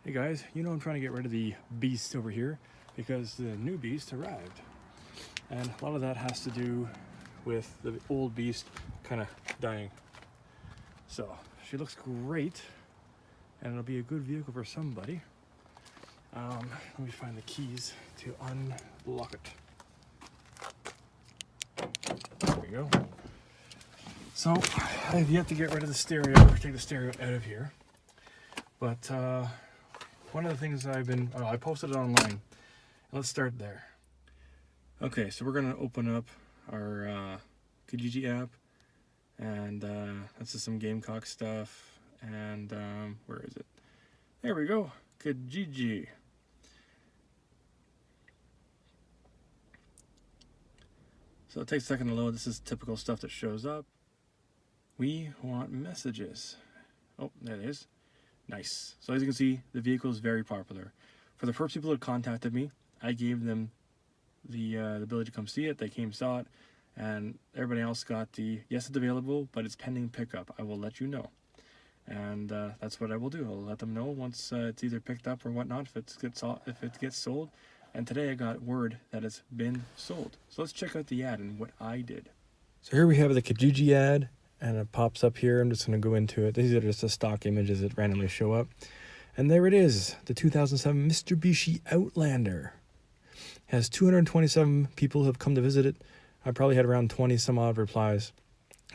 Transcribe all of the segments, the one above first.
Hey guys, you know I'm trying to get rid of the beast over here because the new beast arrived. And a lot of that has to do with the old beast kind of dying. So she looks great and it'll be a good vehicle for somebody. Let me find the keys to unlock it. There we go. So I have yet to get rid of the stereo or take the stereo out of here. But one of the things I posted it online. Let's start there. Okay, so we're gonna open up our Kijiji App, and that's just some Gamecock stuff. And where is it? There we go, Kijiji. So it takes a second to load. This is typical stuff that shows up. We want messages. Oh, there it is. Nice. So as you can see, the vehicle is very popular. For the first people that contacted me, I gave them the ability to come see it. They came, saw it, and everybody else got the, yes, it's available, but it's pending pickup. I will let you know. And that's what I will do. I'll let them know once it's either picked up or whatnot, if it gets sold. And today I got word that it's been sold. So let's check out the ad and what I did. So here we have the Kijiji ad, and it pops up here. I'm just going to go into it. These are just the stock images that randomly show up. And there it is, the 2007 Mitsubishi Outlander. It has 227 people who have come to visit it. I probably had around 20 some odd replies.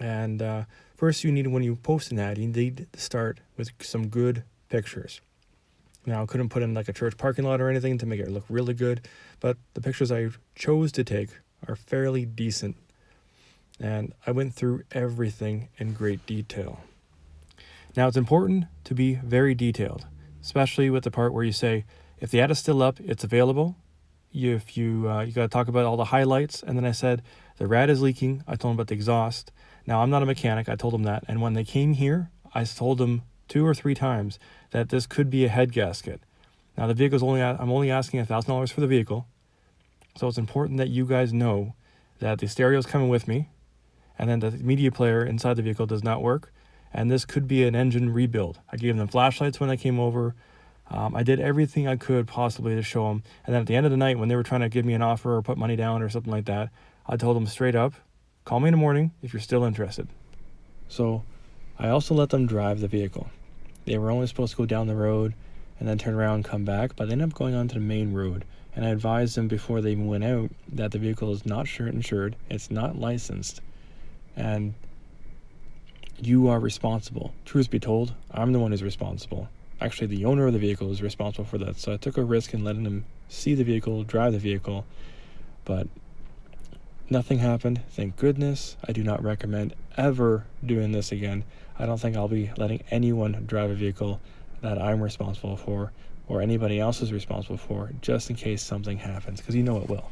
And first when you post an ad, you need to start with some good pictures. Now, I couldn't put in like a church parking lot or anything to make it look really good, but the pictures I chose to take are fairly decent. And I went through everything in great detail. Now, it's important to be very detailed, especially with the part where you say, if the ad is still up, it's available. You got to talk about all the highlights. And then I said, the rad is leaking. I told them about the exhaust. Now, I'm not a mechanic. I told them that. And when they came here, I told them 2 or 3 times that this could be a head gasket. Now, the vehicle's I'm only asking $1,000 for the vehicle. So it's important that you guys know that the stereo is coming with me, and then the media player inside the vehicle does not work. And this could be an engine rebuild. I gave them flashlights when I came over. I did everything I could possibly to show them. And then at the end of the night, when they were trying to give me an offer or put money down or something like that, I told them straight up, call me in the morning if you're still interested. So I also let them drive the vehicle. They were only supposed to go down the road and then turn around and come back, but they ended up going onto the main road. And I advised them before they even went out that the vehicle is not insured, it's not licensed, and you are responsible. Truth be told, I'm the one who's responsible. Actually, the owner of the vehicle is responsible for that. So I took a risk in letting them see the vehicle, drive the vehicle, but nothing happened. Thank goodness. I do not recommend ever doing this again. I don't think I'll be letting anyone drive a vehicle that I'm responsible for or anybody else is responsible for, just in case something happens, because you know it will.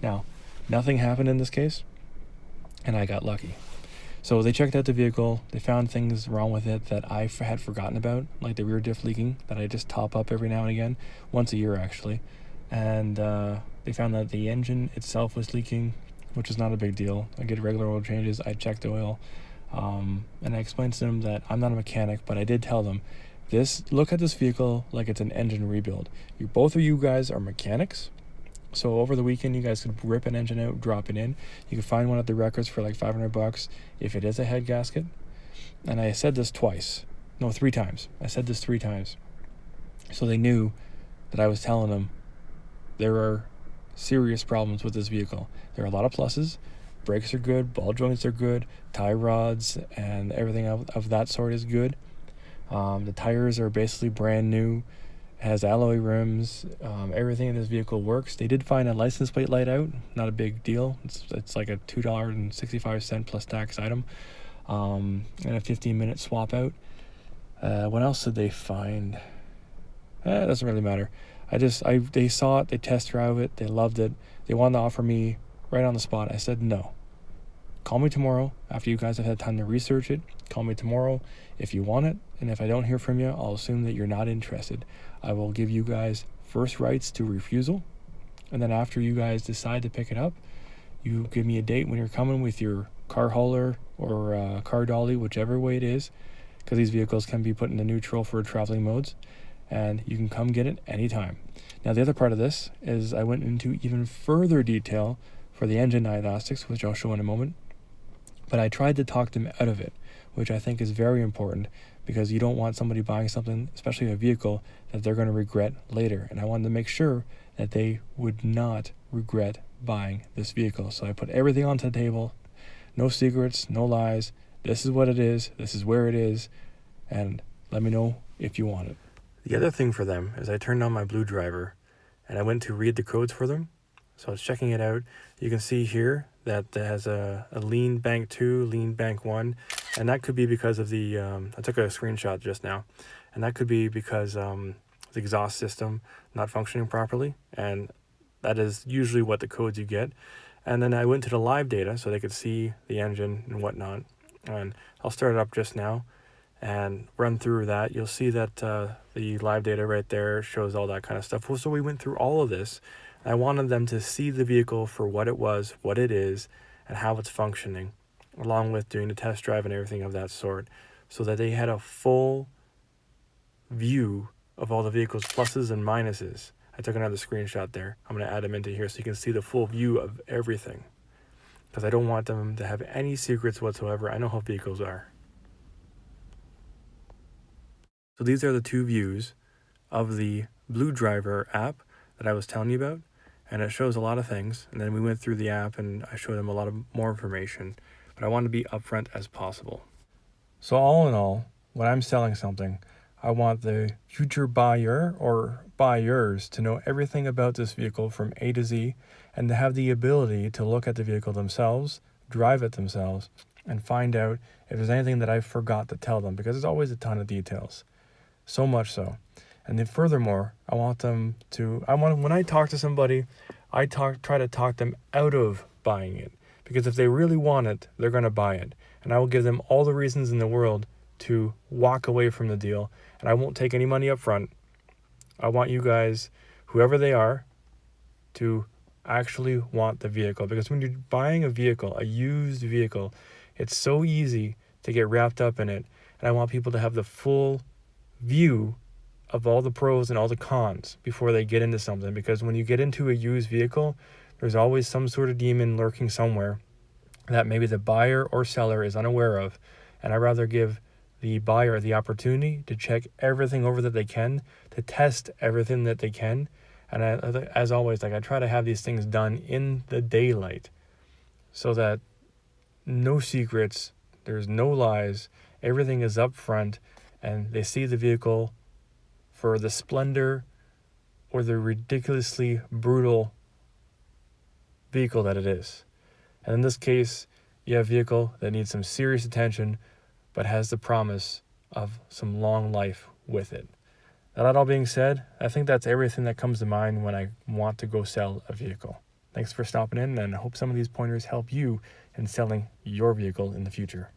Now, nothing happened in this case, and I got lucky. So they checked out the vehicle. They found things wrong with it that I had forgotten about, like the rear diff leaking that I just top up every now and again, once a year actually. And they found that the engine itself was leaking, which is not a big deal. I get regular oil changes. I checked oil. And I explained to them that I'm not a mechanic, but I did tell them, look at this vehicle like it's an engine rebuild. Both of you guys are mechanics. So over the weekend, you guys could rip an engine out, drop it in. You could find one at the Records for like $500 if it is a head gasket. And I said this 3 times. I said this 3 times. So they knew that I was telling them there are serious problems with this vehicle. There are a lot of pluses. Brakes are good, ball joints are good, tie rods and everything of that sort is good. The tires are basically brand new. Has alloy rims. Everything in this vehicle works. They did find a license plate light out. Not a big deal. It's like a $2.65 plus tax item, and a 15-minute swap out. What else did they find? It doesn't really matter. They saw it. They test drove it. They loved it. They wanted to offer me right on the spot. I said no. Call me tomorrow after you guys have had time to research it. Call me tomorrow if you want it, and if I don't hear from you, I'll assume that you're not interested. I will give you guys first rights to refusal, and then after you guys decide to pick it up, you give me a date when you're coming with your car hauler or car dolly, whichever way it is, because these vehicles can be put into neutral for traveling modes, and you can come get it anytime. Now, the other part of this is I went into even further detail for the engine diagnostics, which I'll show in a moment, but I tried to talk them out of it, which I think is very important, because you don't want somebody buying something, especially a vehicle, that they're going to regret later. And I wanted to make sure that they would not regret buying this vehicle. So I put everything onto the table, no secrets, no lies. This is what it is, this is where it is, and let me know if you want it. The other thing for them is I turned on my Blue Driver and I went to read the codes for them. So I was checking it out. You can see here that it has a lean bank 2, lean bank 1, and that could be because of the, I took a screenshot just now, and that could be because the exhaust system not functioning properly, and that is usually what the codes you get. And then I went to the live data so they could see the engine and whatnot, and I'll start it up just now and run through that. You'll see that the live data right there shows all that kind of stuff. So we went through all of this. I wanted them to see the vehicle for what it was, what it is, and how it's functioning, along with doing the test drive and everything of that sort, so that they had a full view of all the vehicle's pluses and minuses. I took another screenshot there. I'm going to add them into here so you can see the full view of everything, because I don't want them to have any secrets whatsoever. I know how vehicles are. So these are the two views of the Blue Driver app that I was telling you about, and it shows a lot of things. And then we went through the app and I showed them a lot of more information, but I want to be upfront as possible. So all in all, when I'm selling something, I want the future buyer or buyers to know everything about this vehicle from A to Z, and to have the ability to look at the vehicle themselves, drive it themselves, and find out if there's anything that I forgot to tell them, because there's always a ton of details. So much so. And then furthermore, I want them to, when I talk to somebody, I try to talk them out of buying it. Because if they really want it, they're going to buy it. And I will give them all the reasons in the world to walk away from the deal. And I won't take any money up front. I want you guys, whoever they are, to actually want the vehicle. Because when you're buying a vehicle, a used vehicle, it's so easy to get wrapped up in it. And I want people to have the full view of all the pros and all the cons before they get into something. Because when you get into a used vehicle, there's always some sort of demon lurking somewhere that maybe the buyer or seller is unaware of. And I'd rather give the buyer the opportunity to check everything over that they can, to test everything that they can. And as always, I try to have these things done in the daylight, so that no secrets, there's no lies, everything is up front, and they see the vehicle for the splendor or the ridiculously brutal vehicle that it is. And in this case, you have a vehicle that needs some serious attention, but has the promise of some long life with it. Now, that all being said, I think that's everything that comes to mind when I want to go sell a vehicle. Thanks for stopping in, and I hope some of these pointers help you in selling your vehicle in the future.